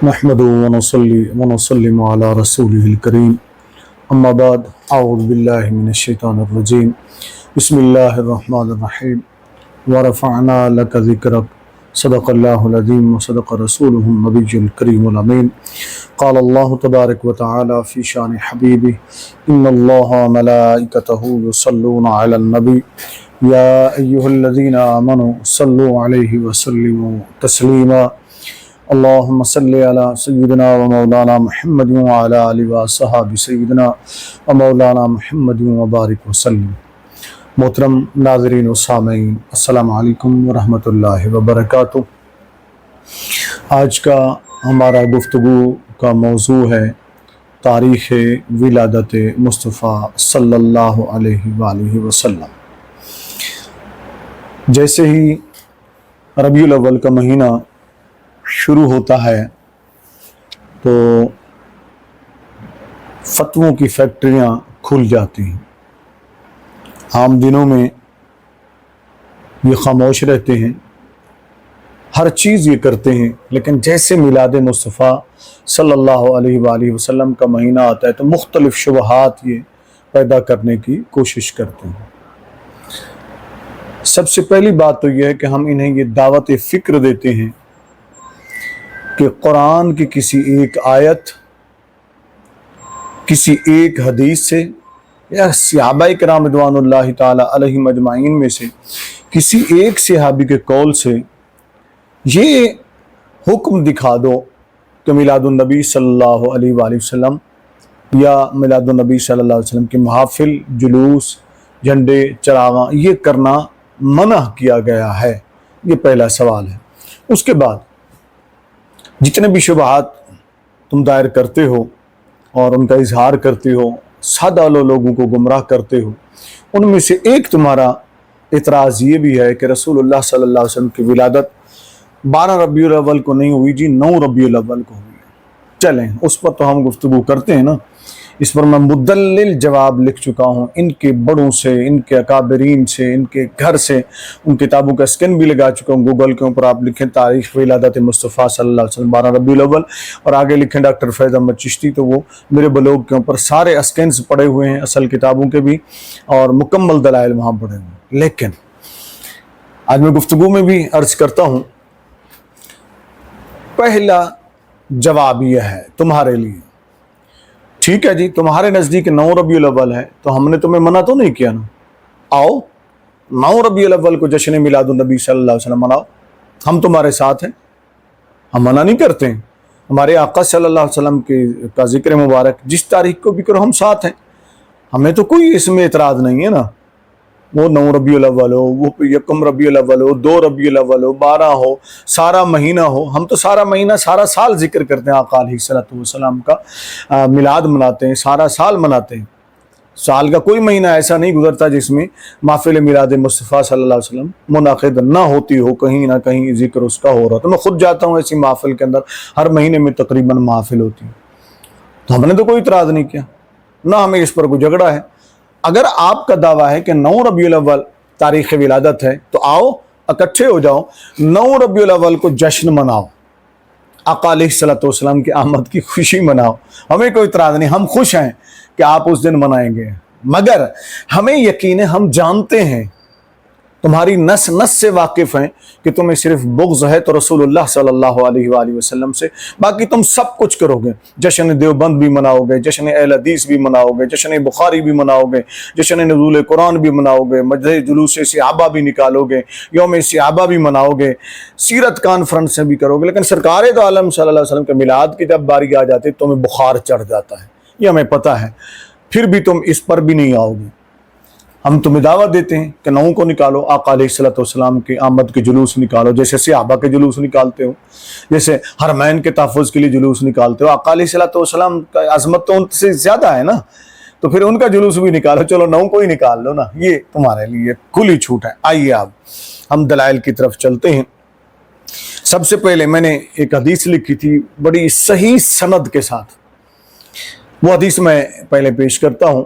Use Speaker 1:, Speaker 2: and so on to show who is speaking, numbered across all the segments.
Speaker 1: نحمدُ ونصلي ونسلم على رسوله الكريم اما بعد اعوذ باللہ من الشیطان الرجیم بسم اللہ الرحمن الرحیم ورفعنا لك ذکرک صدق اللہ العظیم وصدق رسولہ النبی الکریم الامین قال اللہ تبارک وتعالی فی شان حبیبہ ان اللہ ملائکتہ یصلون علی النبی یا ایہا الذین آمنوا صلوا علیہ وسلموا تسلیما اللہم صلی علی سیدنا و مولانا محمد وعلی آلہ و صحابہ سیدنا و مولانا محمد وبارک وسلم۔ محترم ناظرین و سامعین، السلام علیکم ورحمۃ اللہ وبرکاتہ۔ آج کا ہمارا گفتگو کا موضوع ہے تاریخ ولادت مصطفیٰ صلی اللہ علیہ وآلہ وسلم۔ جیسے ہی ربیع الاول کا مہینہ شروع ہوتا ہے تو فتووں کی فیکٹریاں کھل جاتی ہیں۔ عام دنوں میں یہ خاموش رہتے ہیں، ہر چیز یہ کرتے ہیں، لیکن جیسے میلاد مصطفیٰ صلی اللہ علیہ وآلہ وسلم کا مہینہ آتا ہے تو مختلف شبہات یہ پیدا کرنے کی کوشش کرتے ہیں۔ سب سے پہلی بات تو یہ ہے کہ ہم انہیں یہ دعوت فکر دیتے ہیں کہ قرآن کی کسی ایک آیت، کسی ایک حدیث سے یا صحابہ کرام رضوان اللہ تعالی علیہم اجمعین میں سے کسی ایک صحابی کے قول سے یہ حکم دکھا دو کہ میلاد النبی صلی اللہ علیہ وآلہ وسلم یا میلاد النبی صلی اللہ علیہ وسلم کے محافل، جلوس، جھنڈے، چراغاں یہ کرنا منع کیا گیا ہے۔ یہ پہلا سوال ہے۔ اس کے بعد جتنے بھی شبہات تم دائر کرتے ہو اور ان کا اظہار کرتے ہو، سادہ لوگوں کو گمراہ کرتے ہو، ان میں سے ایک تمہارا اعتراض یہ بھی ہے کہ رسول اللہ صلی اللہ علیہ وسلم کی ولادت 12 ربیع الاول کو نہیں ہوئی جی، 9 ربیع الاول کو ہوئی۔ چلیں اس پر تو ہم گفتگو کرتے ہیں نا، اس پر میں مدلل جواب لکھ چکا ہوں، ان کے بڑوں سے، ان کے اکابرین سے، ان کے گھر سے، ان کتابوں کا اسکین بھی لگا چکا ہوں۔ گوگل کے اوپر آپ لکھیں تاریخ ولادت مصطفیٰ صلی اللہ علیہ وسلم 12 ربیع الاول اور آگے لکھیں ڈاکٹر فیض احمد چشتی، تو وہ میرے بلاگ کے اوپر سارے اسکینز پڑے ہوئے ہیں، اصل کتابوں کے بھی، اور مکمل دلائل وہاں پڑے ہوئے ہیں۔ لیکن آج میں گفتگو میں بھی عرض کرتا ہوں، پہلا جواب یہ ہے تمہارے لیے، ٹھیک ہے جی تمہارے نزدیک 9 ربیع الاول ہے تو ہم نے تمہیں منع تو نہیں کیا نا، آؤ 9 ربیع الاول کو جشن میلاد النبی صلی اللہ علیہ وسلم مناؤ، ہم تمہارے ساتھ ہیں، ہم منع نہیں کرتے ہیں۔ ہمارے آقا صلی اللہ علیہ وسلم کا ذکر مبارک جس تاریخ کو بھی کرو ہم ساتھ ہیں، ہمیں تو کوئی اس میں اعتراض نہیں ہے نا، وہ 9 ربیع الاول ہو، وہ 1 ربیع الاول ہو، 2 ربیع الاول ہو، 12 ہو، سارا مہینہ ہو، ہم تو سارا مہینہ سارا سال ذکر کرتے ہیں، آقا علیہ الصلوۃ والسلام کا میلاد مناتے ہیں، سارا سال مناتے ہیں۔ سال کا کوئی مہینہ ایسا نہیں گزرتا جس میں محفل میلاد مصطفیٰ صلی اللہ علیہ وسلم منعقد نہ ہوتی ہو، کہیں نہ کہیں ذکر اس کا ہو رہا۔ تو میں خود جاتا ہوں ایسی محفل کے اندر، ہر مہینے میں تقریباً محفل ہوتی ہے، تو ہم نے تو کوئی اعتراض نہیں کیا، نہ ہمیں اس پر کوئی جھگڑا ہے۔ اگر آپ کا دعویٰ ہے کہ 9 ربیع الاول تاریخ ولادت ہے تو آؤ اکٹھے ہو جاؤ، 9 ربیع الاول کو جشن مناؤ، آقا علیہ الصلوۃ والسلام کی آمد کی خوشی مناؤ، ہمیں کوئی اعتراض نہیں، ہم خوش ہیں کہ آپ اس دن منائیں گے، مگر ہمیں یقین ہے، ہم جانتے ہیں، تمہاری نس نس سے واقف ہیں کہ تمہیں صرف بغض ہے تو رسول اللہ صلی اللہ علیہ وآلہ وسلم سے، باقی تم سب کچھ کرو گے، جشن دیوبند بھی مناؤ گے، جشن اہل حدیث بھی مناؤ گے، جشن بخاری بھی مناؤ گے، جشن نزول قرآن بھی مناؤ گے، مجلس جلوس صحابہ بھی نکالو گے، یوم صحابہ بھی مناؤ گے، سیرت کانفرنسیں بھی کرو گے، لیکن سرکار دو عالم صلی اللہ علیہ وسلم کے میلاد کی جب باری آ جاتی تو تمہیں بخار چڑھ جاتا ہے، یہ ہمیں پتہ ہے، پھر بھی تم اس پر بھی نہیں آؤ گے۔ ہم تمہیں دعوت دیتے ہیں کہ 9 کو نکالو، آقا علیہ الصلوۃ والسلام کی آمد کے جلوس نکالو، جیسے صحابہ کے جلوس نکالتے ہو، جیسے حرمین کے تحفظ کے لیے جلوس نکالتے ہو، آقا علیہ الصلوۃ والسلام کا عظمت تو ان سے زیادہ ہے نا، تو پھر ان کا جلوس بھی نکالو، چلو 9 کو ہی نکال لو نا، یہ تمہارے لیے کھلی چھوٹ ہے۔ آئیے اب ہم دلائل کی طرف چلتے ہیں۔ سب سے پہلے میں نے ایک حدیث لکھی تھی بڑی صحیح سند کے ساتھ، وہ حدیث میں پہلے پیش کرتا ہوں،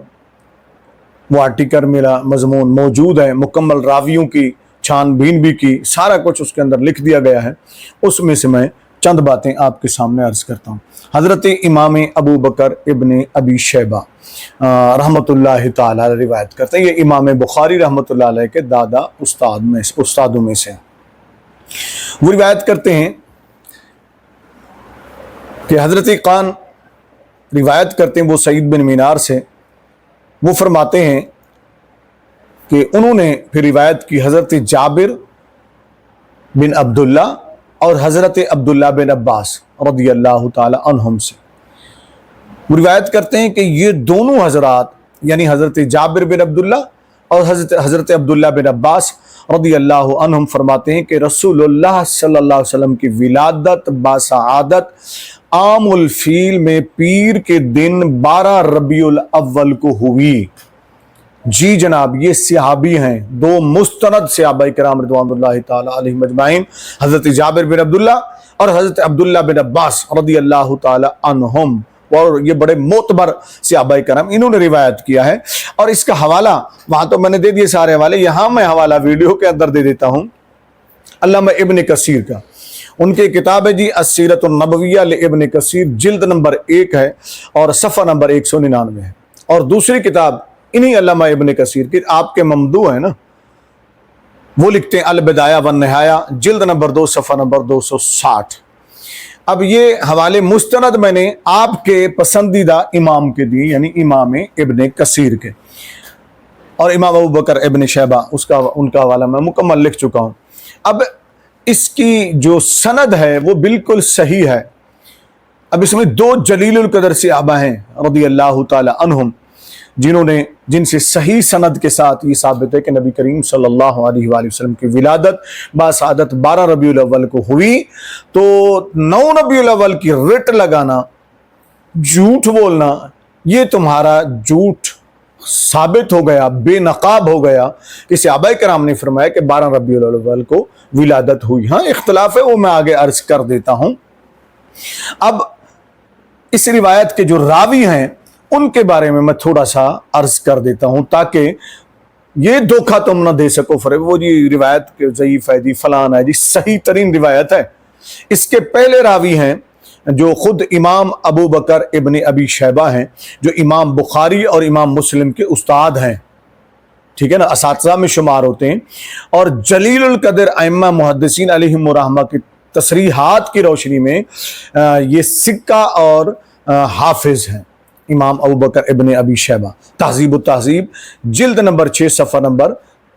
Speaker 1: وہ آرٹیکل میرا مضمون موجود ہے، مکمل راویوں کی چھان بین بھی کی، سارا کچھ اس کے اندر لکھ دیا گیا ہے، اس میں سے میں چند باتیں آپ کے سامنے عرض کرتا ہوں۔ حضرت امام ابو بکر ابن ابی شیبہ رحمۃ اللہ تعالی علیہ روایت کرتے ہیں، یہ امام بخاری رحمۃ اللہ علیہ کے دادا استادوں میں سے ہیں۔ وہ روایت کرتے ہیں کہ حضرت قان روایت کرتے ہیں، وہ سعید بن مینار سے، وہ فرماتے ہیں کہ انہوں نے پھر روایت کی حضرت جابر بن عبداللہ اور حضرت عبداللہ بن عباس رضی اللہ تعالی عنہم سے۔ وہ روایت کرتے ہیں کہ یہ دونوں حضرات یعنی حضرت جابر بن عبداللہ اور حضرت عبداللہ بن عباس رضی اللہ عنہم فرماتے ہیں کہ رسول اللہ صلی اللہ علیہ وسلم کی ولادت باسعادت عام الفیل میں پیر کے دن 12 ربیع الاول کو ہوئی۔ جی جناب، یہ صحابی ہیں، دو مستند صحابہ کرام رضوان اللہ تعالی علیہم اجمعین، حضرت جابر بن عبداللہ اور حضرت عبداللہ بن عباس رضی اللہ تعالی عنہم، اور یہ بڑے معتبر صحابہ کرام، انہوں نے روایت کیا ہے۔ اور اس کا حوالہ وہاں تو میں نے دے دیے سارے حوالے، یہاں میں حوالہ ویڈیو کے اندر دے دیتا ہوں علامہ ابن کثیر کا۔ ان کی کتاب ہے جی السیرۃ النبویہ لابن کثیر، جلد نمبر 1 ہے اور صفحہ نمبر 199 ہے۔ اور دوسری کتاب انہی علامہ ابن کثیر کی، آپ کے ممدوح ہے نا، وہ لکھتے ہیں البدایہ والنہایہ، جلد نمبر 2 صفحہ نمبر 260۔ اب یہ حوالے مستند میں نے آپ کے پسندیدہ امام کے دیے، یعنی امام ابن کثیر کے، اور امام ابو بکر ابن شیبہ ان کا حوالہ میں مکمل لکھ چکا ہوں۔ اب اس کی جو سند ہے وہ بالکل صحیح ہے۔ اب اس میں 2 جلیل القدر صحابہ ہیں رضی اللہ تعالی عنہم، جن سے صحیح سند کے ساتھ یہ ثابت ہے کہ نبی کریم صلی اللہ علیہ وآلہ وسلم کی ولادت باسعادت 12 ربیع الاول کو ہوئی۔ تو 9 ربیع الاول کی رٹ لگانا، جھوٹ بولنا، یہ تمہارا جھوٹ ثابت ہو گیا، بے نقاب ہو گیا کہ صحابہ کرام نے فرمایا کہ 12 ربیع الاول کو ولادت ہوئی۔ ہاں اختلاف ہے، وہ میں آگے عرض کر دیتا ہوں۔ اب اس روایت کے جو راوی ہیں ان کے بارے میں تھوڑا سا عرض کر دیتا ہوں تاکہ یہ دھوکہ تم نہ دے سکو وہ جی روایت کے ضعیف ہے جی فلان ہے جی، صحیح ترین روایت ہے۔ اس کے پہلے راوی ہیں جو خود امام ابو بکر ابن ابی شیبہ ہیں، جو امام بخاری اور امام مسلم کے استاد ہیں، ٹھیک ہے نا، اساتذہ میں شمار ہوتے ہیں، اور جلیل القدر ائمہ محدثین علیہم الرحمہ کی تصریحات کی روشنی میں یہ سکہ اور حافظ ہیں امام ابو بکر ابن ابی شیبہ۔ تہذیب التہذیب جلد نمبر 6 صفحہ نمبر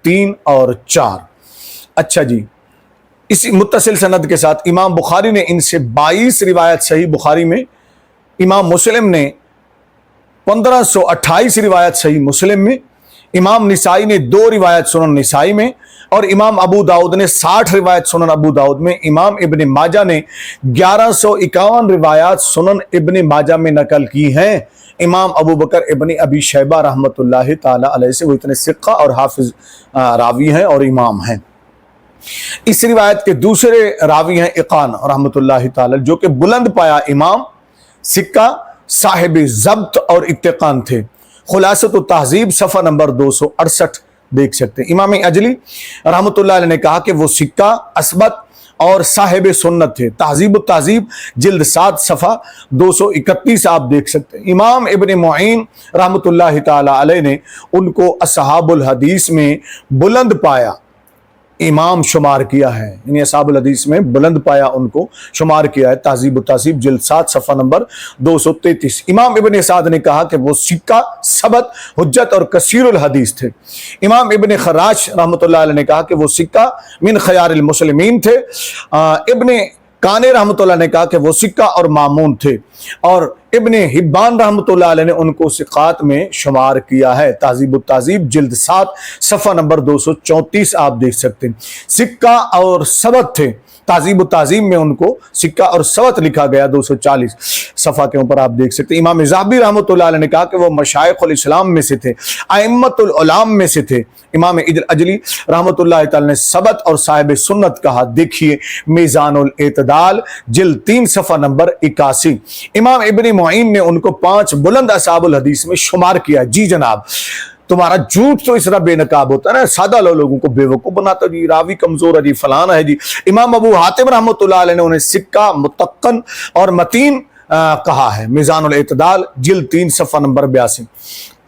Speaker 1: 3 اور 4۔ اچھا جی، اسی متصل سند کے ساتھ امام بخاری نے ان سے 22 روایت صحیح بخاری میں، امام مسلم نے 1528 روایت صحیح مسلم میں، امام نسائی نے 2 روایت سنن نسائی میں، اور امام ابو داؤد نے 60 روایت سنن ابو داؤد میں، امام ابن ماجہ نے 1151 روایات سنن ابن ماجہ میں نقل کی ہیں امام ابو بکر ابن ابی شیبہ رحمۃ اللہ تعالی علیہ سے۔ وہ اتنے ثقہ اور حافظ راوی ہیں اور امام ہیں۔ اس روایت کے دوسرے راوی ہیں اقان رحمۃ اللہ تعالی، جو کہ بلند پایا امام، سکہ، صاحب ضبط اور اتقان تھے۔ خلاصۃ التہذیب صفحہ نمبر 268 دیکھ سکتے ہیں۔ امام اجلی رحمۃ اللہ علیہ نے کہا کہ وہ سکہ، اثبت اور صاحب سنت تھے۔ تہذیب التہذیب جلد 7 صفحہ 231 آپ دیکھ سکتے ہیں۔ امام ابن معین رحمۃ اللہ تعالی علیہ نے ان کو اصحاب الحدیث میں بلند پایا امام شمار کیا ہے، یعنی اصحاب الحدیث میں بلند پایا ان کو شمار کیا ہے۔ تہذیب التہذیب جلد 7 صفحہ نمبر 233۔ امام ابن سعد نے کہا کہ وہ سکہ، ثبت، حجت اور کثیر الحدیث تھے۔ امام ابن خراش رحمۃ اللہ علیہ نے کہا کہ وہ سکہ من خیار المسلمین تھے۔ ابن کانے رحمۃ اللہ نے کہا کہ وہ سکہ اور مامون تھے، اور ابن حبان رحمۃ اللہ علیہ نے ان کو ثقات میں شمار کیا ہے۔ تہذیب التہذیب جلد 7 صفحہ نمبر 234 آپ دیکھ سکتے ہیں۔ سکہ اور ثبت تھے، تہذیب التہذیب میں ان کو سکہ اور ثبت لکھا گیا 240 صفحہ کے اوپر آپ دیکھ سکتے ہیں۔ امام ذہبی رحمۃ اللہ علیہ نے کہا کہ وہ مشائخ الاسلام میں سے تھے، ائمۃ العلام میں سے تھے۔ امام اجلی رحمۃ اللہ تعالی نے ثبت اور صاحب سنت کہا، دیکھیے میزان الاعتدال جلد 3 صفحہ نمبر 81۔ امام ابن معین نے ان کو 5 بلند اصحاب الحدیث میں شمار کیا۔ جی جناب، तुम्हारा झूठ तो इस तरह बेनकाब होता है ना, सादा लोगों को बेवकूफ बनाता जी, रावी कमजोर है जी, फलाना है जी। इमाम अबू हातिम रहमतुल्लाह अलैह ने उन्हें सिक्का, मुतक्कन और मतीन कहा है। मिजानुल इत्दाल जिल्द 3 सफ़ा नंबर 82।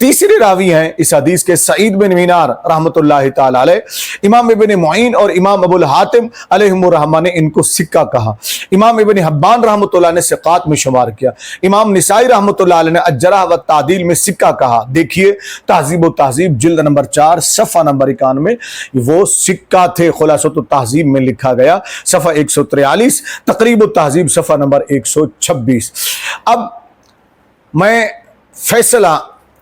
Speaker 1: तीसरे रावी हैं इस हदीस के सईद बिन मीनार रहमतुल्लाह ताला अलैह। इमाम इब्न मुईन और इमाम अबुल हातिम अलैहिमुर्रहमा ने इनको सिक्का कहा। इमाम इब्न हब्बान रहमतुल्लाह ने सिक़ात में शुमार किया। इमाम निसाई रहमतुल्लाह अलैह ने अज्जरह व तादील में सिक्का कहा। देखिए तहज़ीब व तहज़ीब जिल्द नंबर 4 सफ़ा नंबर 91 वो सिक्का थे। खुलासत तहज़ीब में लिखा गया सफ़ा 143, तक़रीब तहज़ीब सफ़ा नंबर 126। अब मैं फैसला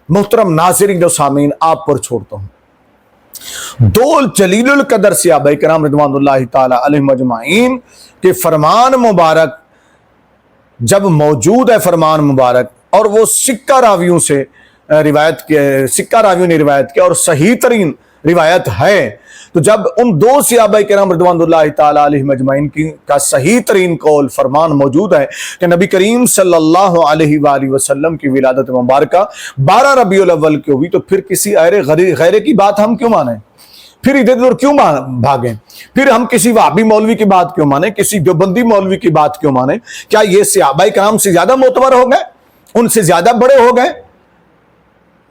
Speaker 1: मुहतरम नाज़रीन जो सामीन आप पर छोड़ता हूं। दो जलीलुल कदर सहाबा किराम रिज़वानुल्लाहि ताला अलैहिम अजमाइन के फरमान मुबारक जब मौजूद है, फरमान मुबारक, और वो सिक्का रावियों से रिवायत किया, सिक्का रावियों ने रिवायत किया और सही तरीन रिवायत है, तो जब उन दो सहाबा किराम रिज़वानुल्लाहि ताला अलैहिम अजमाइन का सही तरीन कौल फरमान मौजूद है कि नबी करीम सल्लल्लाहु अलैहि वसल्लम की विलादत मुबारका 12 रबीउल अव्वल की हुई, तो फिर किसी गैरे की बात हम क्यों माने? फिर इधर उधर क्यों भागें? फिर हम किसी वहाबी मौलवी की बात क्यों माने? किसी देवबंदी मौलवी की बात क्यों माने? क्या ये सहाबा किराम से ज्यादा मोतबर हो गए? उनसे ज्यादा बड़े हो गए?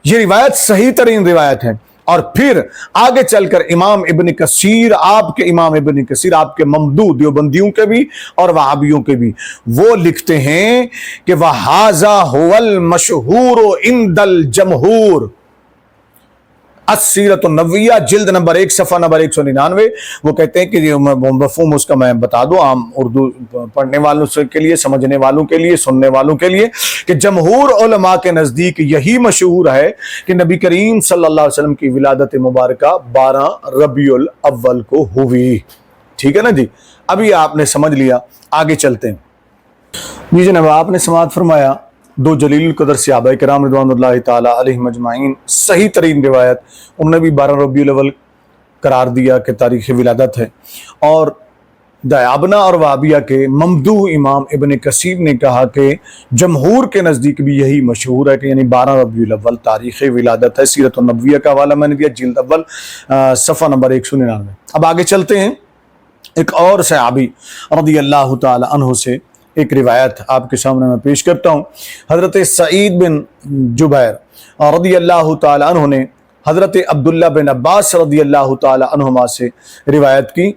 Speaker 1: ये रिवायत सही तरीन रिवायत है। और फिर आगे चलकर इमाम इब्न कसीर, आपके ममदू देवबंदियों के भी और वहाबियों के भी, वो लिखते हैं कि वहाजा हुवल मशहूर इंदल जमहूर अस्सीरत नबविया जिल्द नंबर 1 सफ़ा नंबर 199। वो कहते हैं कि मफ़हूम उसका मैं बता दूं आम उर्दू पढ़ने वालों के लिए, समझने वालों के लिए, सुनने वालों के लिए, कि जमहूर उलमा के नज़दीक यही मशहूर है कि नबी करीम सल्लल्लाहु अलैहि वसल्लम की विलादत मुबारका 12 रबीउल अव्वल को हुई। ठीक है ना जी, अभी आपने समझ लिया, आगे चलते हैं जी। जनाब आपने समाअत फरमाया दो जलील कदर सहाबा किराम रिज़वानुल्लाहि ताला अलैहिम अजमाइन सही तरीन रिवायत, उन्होंने भी 12 रबीउल अव्वल करार दिया कि तारीख़ विलादत है। और दयाबना और वाबिया के ममदू इमाम इब्न कसीर ने कहा कि जमहूर के नज़दीक भी यही मशहूर है कि यानी 12 रबीउल अव्वल तारीख़ विलादत है। सीरत नबविया का हवाला मैंने दिया जिल्द अव्वल सफ़ा नंबर 199। अब आगे चलते हैं, एक और सहाबी रज़ियल्लाहु ताला अन्हु से एक रिवायत आपके सामने मैं पेश करता हूँ। हज़रत सईद बिन जुबैर रज़ियल्लाहु ताला अन्हु ने हज़रत अब्दुल्ला बिन अब्बास रज़ियल्लाहु ताला अन्हुमा से रिवायत की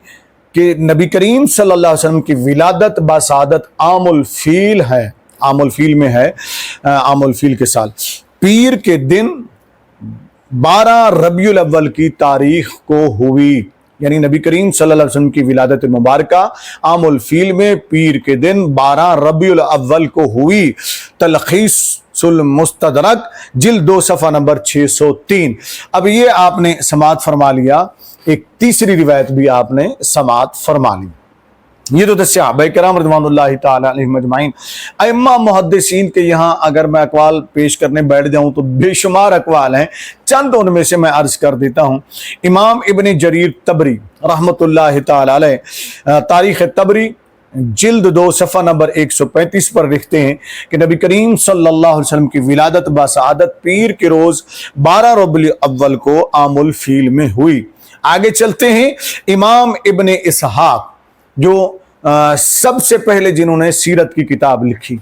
Speaker 1: कि नबी करीम सल्लल्लाहु अलैहि वसल्लम की विलादत बासादत आमुल फील है, आमुल फील में है, आमुल फील के साल पीर के दिन 12 रबीउल अव्वल की तारीख को हुई। यानी नबी करीम सल्लल्लाहु अलैहि वसल्लम की विलादत मुबारका आमुल फील में पीर के दिन 12 रबीउल अव्वल को हुई। तलखीसुल मुस्तदरक जिल्द 2 सफ़ा नंबर 603। अब ये आपने समाअत फरमा लिया, एक तीसरी रिवायत भी आपने समाअत फरमा ली। ये तो सहाबा किराम रिज़वानुल्लाहि ताला अलैहिम अजमाइन अइम्मा मुहद्दिसीन के यहाँ अगर मैं अक़वाल पेश करने बैठ जाऊं तो बेशुमार अक़वाल हैं, चंद उनमें से मैं अर्ज कर देता हूं। इमाम इब्न जरीर तबरी रहमतुल्लाहि ताला अलैह तारीख़ तबरी जिल्द 2 सफ़ा नंबर 135 पर लिखते हैं कि नबी करीम सल्लल्लाहु अलैहि वसल्लम की विलादत बासआदत पीर के रोज़ 12 रबीउल अव्वल को आमुल फील में हुई। आगे चलते हैं, इमाम इब्न इसहाक जो सबसे पहले जिन्होंने सीरत की किताब लिखी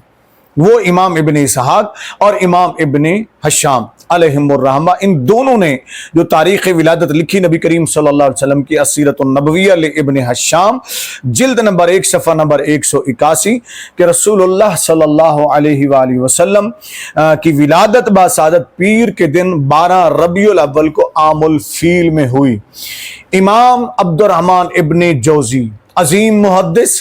Speaker 1: वो इमाम इब्न इसहाक और इमाम इब्न हशाम अलैहिमुर्रहमा, इन दोनों ने जो तारीख़ विलादत लिखी नबी करीम सल्लल्लाहु अलैहि वसल्लम की अस्सीरतुन नबविय्या ले इब्न हशाम जिल्द नंबर 1 सफ़ा नंबर 181 कि रसूलुल्लाह सल्लल्लाहु अलैहि वसल्लम की विलादत बासादत पीर के दिन 12 रबीउल अव्वल को आमुल फील में हुई। इमाम अब्दुर्रहमान इब्न जौज़ी अजीम मुहद्दिस,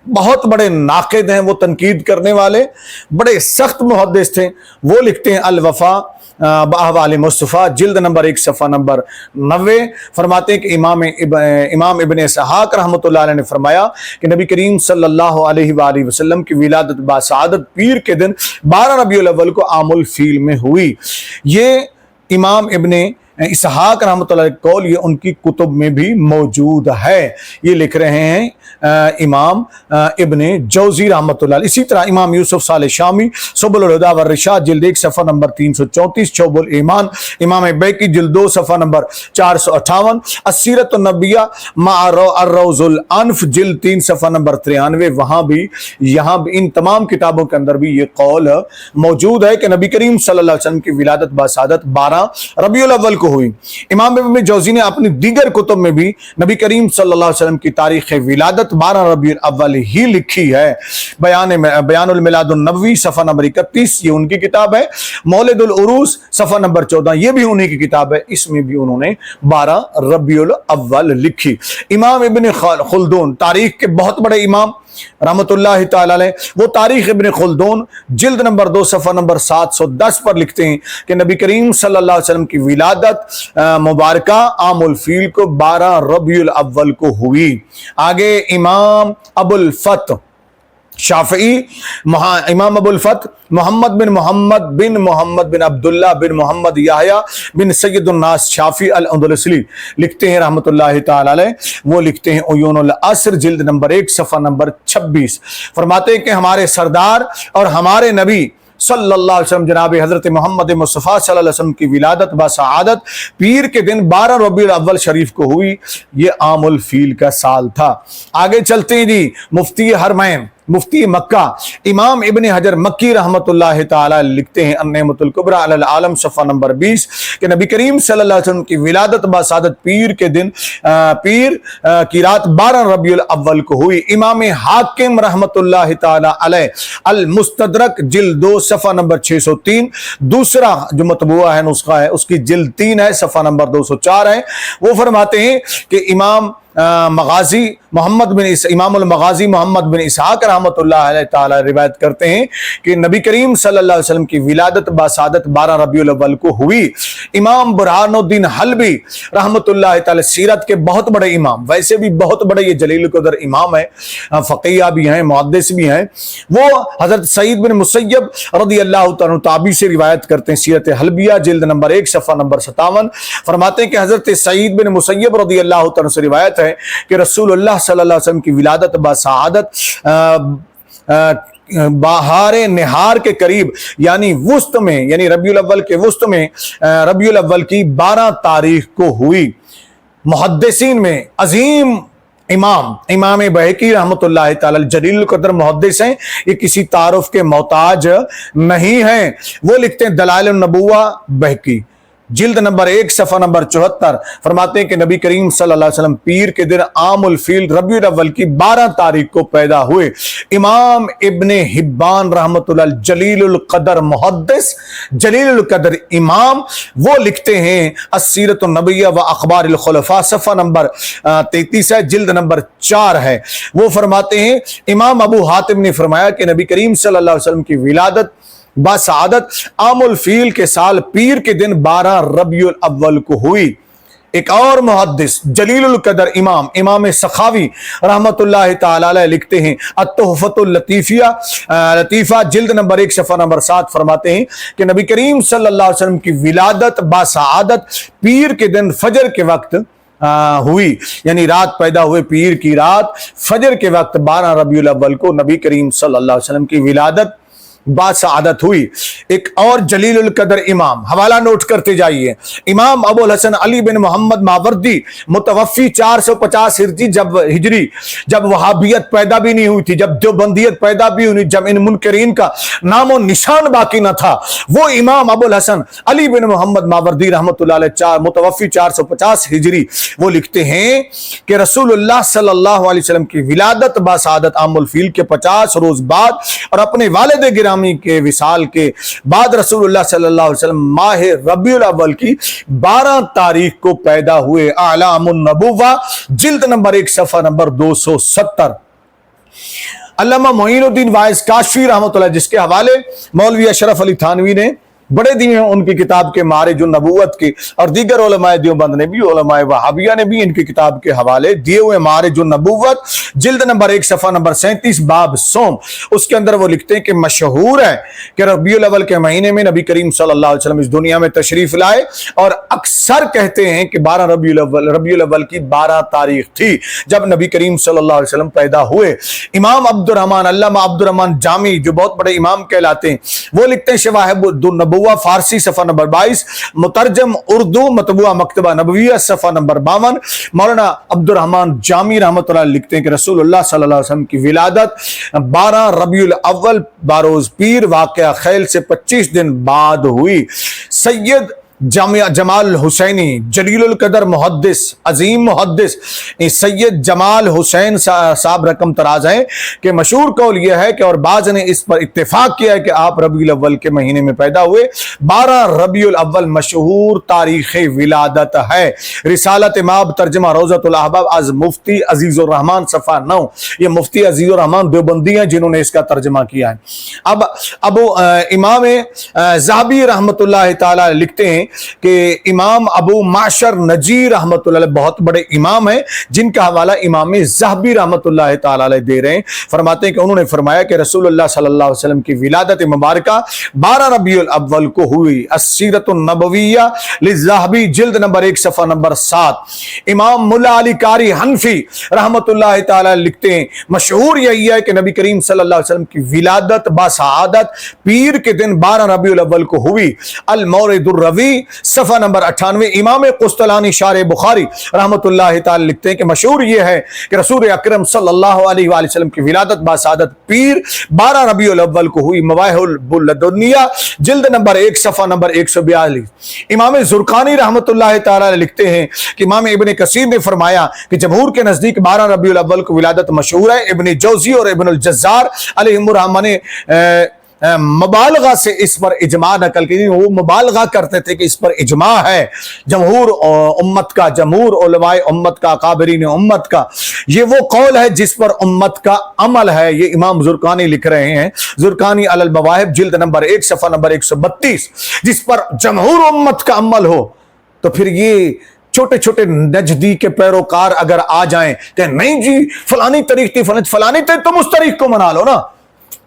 Speaker 1: बहुत बड़े नाक़िद हैं, वो तनकीद करने वाले बड़े सख्त मुहद्दिस थे। वो लिखते हैं अल वफ़ा बअहवाल मुस्तफ़ा जिल्द नंबर 1 सफ़ा नंबर 90, फरमाते हैं कि इमाम इब्न इसहाक रहमतुल्लाह अलैह ने फरमाया कि नबी करीम सल्लल्लाहु अलैहि वसल्लम की विलादत बासआदत पीर के दिन 12 रबीउल अव्वल को आमुल फील में हुई। ये इमाम इब्न इसहाक रहमतुल्लाह अलैह कौल ये उनकी कुतुब में भी मौजूद है। ये लिख रहे हैं इमाम इब्ने जौजी रहमतुल्लाह अलैह। इसी तरह इमाम यूसुफ साले शामी सुबुल हुदा व रिशाद जिल्द 1 सफ़ा नंबर 334, शोबुल ईमान इमाम बैकी जिल्द 2 सफ़ा नंबर 458, अस्सीरत नबिया अर्रौजुल अनफ जिल्द 3 सफ़ा नंबर 93, वहां भी यहाँ भी इन तमाम किताबों के अंदर भी ये कौल मौजूद है कि नबी करीम सल्लल्लाहु अलैहि वसल्लम की विलादत बासादत 12 रबीउल अव्वल को हुई। इमाम इब्न जौजी ने अपनी दीगर कुतुब में भी नबी करीम सल्लल्लाहु अलैहि वसल्लम की तारीख विलादत 12 रबीउल अव्वल ही लिखी है। बयानुल मिलादुन नबवी सफ़ा नंबर 31 ये उनकी किताब है। मौलिदुल उरूस सफ़ा नंबर 14 ये भी उन्हीं की किताब है, इसमें भी उन्होंने 12 रबीउल अव्वल लिखी। इमाम इब्न खुल्दून तारीख के बहुत बड़े इमाम रहमतुल्लाह ताला अलैह, वो तारीख इब्न खुल्दून जिल्द नंबर 2 सफ़ा नंबर 710 पर लिखते हैं कि नबी करीम सल्लल्लाहु अलैहि वसल्लम की विलादत मुबारका आमुल फील को 12 रबीउल अव्वल को हुई। आगे इमाम अबुल फत शाफी इमाम अबुल फत मोहम्मद बिन अब्दुल्लाह बिन मोहम्मद याहया बिन सैयदुन नास शाफी अल अंदलुसी लिखते हैं रहमतुल्लाह ताला अलैह। वो लिखते हैं उयूनुल असर जिल्द नंबर 1 सफ़ा नंबर 26, फरमाते हैं कि हमारे सरदार और हमारे नबी सल्लल्लाहु अलैहि वसल्लम जनाब हजरत मोहम्मद मुस्तफ़ा सल्लल्लाहु अलैहि वसल्लम की विलादत बासआदत पीर के दिन 12 रबीउल अव्वल शरीफ को हुई। ये आमुल फील का साल था। आगे चलते हैं जी, मुफ्ती हरमैन मुफ्ती मक्का इमाम इब्न हजर मक्की रहमतुल्लाह ताला लिखते हैं अन्नेमतुल कुबरा अलल आलम सफ़ा नंबर 20 कि नबी करीम सल्लल्लाहु अलैहि वसल्लम की विलादत बासादत पीर के दिन पीर की रात 12 रबीउल अव्वल को हुई। इमाम हाकिम रहमतुल्लाह ताला अलैह अल मुस्तदरक जिल्द 2 सफ़ा नंबर 603, दूसरा जो मतबूआ है नुस्खा है उसकी जिल्द 3 है सफ़ा नंबर 204 है। वो फरमाते हैं कि इमाम मगाजी मोहम्मद बिन इसहाक रहमतुल्लाह अलैह ताला रिवायत करते हैं कि नबी करीम सल्लल्लाहु अलैहि वसल्लम की विलादत बासादत 12 रबीउल अव्वल को हुई। इमाम बुरहानुद्दीन हलबी रहमतुल्लाह ताला सीरत के बहुत बड़े इमाम, वैसे भी बहुत बड़े ये जलील कदर इमाम है, फ़क़ीह भी हैं, मुहद्दिस भी हैं। वो हज़रत सईद बिन मुसय्यब रज़ियल्लाहु तआला ताबी से रिवायत करते हैं। सीरत हलबिया जिल्द नंबर 1 सफ़ा नंबर 57 फरमाते हैं कि हज़रत सईद बिन मुसय्यब रज़ियल्लाहु तआला से रिवायत है कि रसूलुल्लाह सल्लल्लाहु अलैहि वसल्लम की विलादत बासआदत बहारे निहार के करीब यानी वुस्त में यानी रबीउल अव्वल के वुस्त में रबीउल अव्वल की 12 तारीख को हुई। मुहद्दिसीन में अजीम इमाम बहकी रहमतुल्लाह ताला जलील कदर मुहद्दिस हैं, ये किसी तारुफ के मोहताज नहीं हैं। वो लिखते हैं दलाइल नबुव्वा बहकी जिल्द नंबर 1 सफ़ा नंबर 74 फरमाते हैं कि नबी करीम सल्लल्लाहु अलैहि वसल्लम पीर के दिन आमुल फील रबीउल अव्वल की 12 तारीख को पैदा हुए। इमाम इब्ने हिब्बान रहमतुल्लाह जलीलुल कदर मुहद्दिस जलीलुल कदर इमाम, वो लिखते हैं अस्सीरतुन नबविय्या व अखबारुल खुलफा सफ़ा नंबर 33 है, जिल्द नंबर 4 है। वो फरमाते हैं इमाम अबू हातिम ने फरमाया कि नबी करीम सल्लल्लाहु अलैहि वसल्लम की विलादत बासआदत आमुल फील के साल पीर के दिन 12 रबीउल अव्वल को हुई। एक और मुहद्दिस जलीलुल कदर इमाम सखावी रहमतुल्लाह ताला अलैह लिखते हैं अत-तुहफ़तुल लतीफ़ा जिल्द नंबर 1 सफ़ा नंबर 7 फरमाते हैं कि नबी करीम सल्लल्लाहु अलैहि वसल्लम की विलादत बासआदत पीर के दिन फजर के वक्त हुई, यानी रात पैदा हुए पीर की रात फजर के वक्त 12 रबीउल अव्वल को नबी करीम सल्लल्लाहु अलैहि वसल्लम की विलादत बासआदत हुई। एक और जलीलुल कदर इमाम, हवाला नोट करते जाइए, इमाम अबुल हसन अली बिन मोहम्मद मावरदी मुतवफ़ी 450 हिजरी जब वहाबियत पैदा भी नहीं हुई थी, जब देवबंदियत पैदा भी हुई, जब इन मुनकरीन का नामो निशान बाकी न था, वो इमाम अबुल हसन अली बिन मोहम्मद मावरदी रहमतुल्लाह अलैह मुतवफ़ी 450 हिजरी वो लिखते हैं कि रसूलुल्लाह सल्लल्लाहु अलैहि वसल्लम की विलादत बासआदत आमुल फील के 50 रोज बाद और अपने वालिद गिरामी के विसाल के बाद रसूलुल्लाह सल्लल्लाहु अलैहि वसल्लम माह रबीउल अव्वल की 12 तारीख को पैदा हुए। आलामुन नबुव्वा जिल्द नंबर 1 सफ़ा नंबर 270। अल्लामा मोइनुद्दीन वाइस काशफी रहमतुल्लाह जिसके हवाले मौलवी अशरफ अली थानवी ने बड़े दिए हैं उनकी किताब के मारिज नबूवत की, और दीगर उलमाए देवबंद ने भी, उलमाए वहाबिया ने भी इनकी किताब के हवाले दिए हुए। मारिज नबूवत जिल्द नंबर 1 सफ़ा नंबर 37 बाब सोम, उसके अंदर वो लिखते हैं कि मशहूर है कि रबीउल अव्वल के महीने में नबी करीम सल्लल्लाहु अलैहि वसल्लम इस दुनिया में तशरीफ लाए, और अक्सर कहते हैं कि 12 रबीउल अव्वल की 12 तारीख थी जब नबी करीम सल्लल्लाहु अलैहि वसल्लम पैदा हुए। इमाम अब्दुर्रहमान अल्लामा अब्दुर्रहमान जामी, जो बहुत बड़े इमाम कहलाते हैं, वो लिखते हैं शवाहिबुन नबुव्वा फारसी सफ़ा नंबर 22, मुतरजम उर्दू मतबूआ मकतबा नबविया सफ़ा नंबर 52। मौलाना अब्दुर्रहमान जामी रहमतुल्लाह लिखते हैं कि रसूलुल्लाह सल्लल्लाहु अलैहि वसल्लम की विलादत 12 रबीउल अव्वल बारोज पीर वाक़या खैल से 25 दिन बाद हुई। सैयद जमाल हुसैनी जलीलुल कदर मुहद्दिस अजीम मुहद्दिस सैयद जमाल हुसैन साहब रकम तराज हैं कि मशहूर कौल यह है कि और बाज ने इस पर इत्तेफाक किया है कि आप रबीउल अव्वल के महीने में पैदा हुए। 12 रबीउल अव्वल मशहूर तारीख़ विलादत है। रिसालत इमाम तर्जमा रोज़तुल अहबाब आज मुफ्ती अजीज़ुर रहमान सफ़ा 9, ये मुफ्ती अजीज़ुर रहमान देवबंदी हैं जिन्होंने इसका तर्जमा किया है। अब इमाम ज़हाबी रहमतुल्लाह ताला लिखते हैं कि इमाम अबू माशर नजीर रहमतुल्लाह बहुत बड़े इमाम हैं, जिनका हवाला इमाम ज़हबी रहमतुल्लाह ताला दे रहे हैं। फरमाते हैं कि उन्होंने फरमाया कि रसूलुल्लाह सल्लल्लाहु अलैहि वसल्लम की विलादत मुबारका 12 रबीउल अव्वल को हुई। अस्सीरतुन नबविय्या लिज़्ज़हबी जिल्द नंबर 1 सफ़ा नंबर 7। इमाम मुल्ला अली कारी हनफी रहमतुल्लाह ताला लिखते हैं मशहूर यही है कि नबी करीम सल्लल्लाहु अलैहि वसल्लम की विलादत बासआदत पीर के दिन 12 रबीउल अव्वल को हुई। अल मौरिदुर रवी सफ़ा नंबर 98। इमाम कुस्तलानी शारे बुखारी रहमतुल्लाह ताला लिखते हैं कि मशहूर यह है कि रसूल अकरम सल्लल्लाहु अलैहि वसल्लम की विलादत बासआदत पीर 12 रबीउल अव्वल को हुई। मवाहिबुल लदुनिया जिल्द नंबर 1 सफ़ा नंबर 142। इमाम ज़ुरक़ानी रहमतुल्लाह ताला लिखते हैं कि इमाम इब्न कसीर ने फरमाया कि जमहूर के नज़दीक 12 रबीउल अव्वल को विलादत मशहूर है। इब्न जौज़ी और इब्नुल जज़्ज़ार अलैहिमुर्रहमा ने मुबालगा से इस पर इजमा नकल की, वो मुबालगा करते थे कि इस पर इजमा है जमहूर उम्मत का, जमहूर उलमाए उम्मत का, काबरीन उम्मत का। ये वो कौल है जिस पर उम्मत का अमल है। ये इमाम ज़ुरक़ानी लिख रहे हैं, ज़ुरक़ानी अलल मवाहिब जिल्द नंबर 1 सफ़ा नंबर 132, जिस पर जमहूर उम्मत का अमल हो। तो फिर ये छोटे छोटे नजदी के पैरोकार अगर आ जाएं कि नहीं जी फलानी तरीक थी, फलानी तरीक, तुम उस तरीक को मना लो ना,